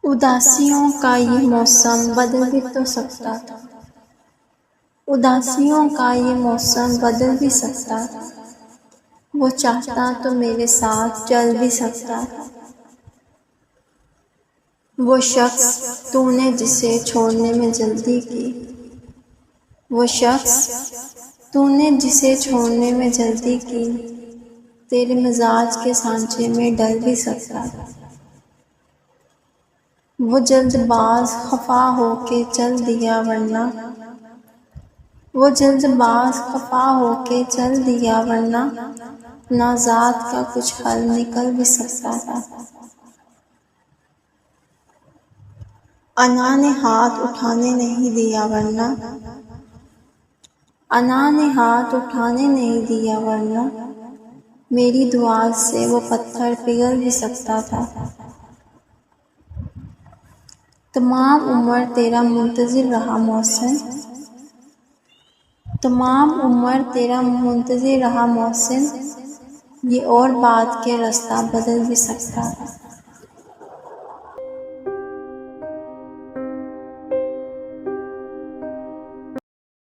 اداسیوں کا یہ موسم بدل بھی تو سکتا تھا، اداسیوں کا یہ موسم بدل بھی سکتا تھا، وہ چاہتا تو میرے ساتھ چل بھی سکتا تھا۔ وہ شخص تو نے جسے چھوڑنے میں جلدی کی، وہ شخص تو نے جسے چھوڑنے میں جلدی کی، تیرے مزاج کے سانچے میں ڈل بھی سکتا تھا۔ وہ جلد باز خفا ہو کے چل دیا ورنہ، وہ جلد باز خفا ہو کے چل دیا ورنہ، نوزاد کا کچھ حل نکل بھی سکتا تھا۔ انا نے ہاتھ اٹھانے نہیں دیا ورنہ، انا نے ہاتھ اٹھانے نہیں دیا ورنہ، میری دعا سے وہ پتھر پگھل بھی سکتا تھا۔ تمام عمر تیرا منتظر رہا محسن، تمام عمر تیرا منتظر رہا محسن، یہ اور بات کہ رستہ بدل بھی سکتا تھا۔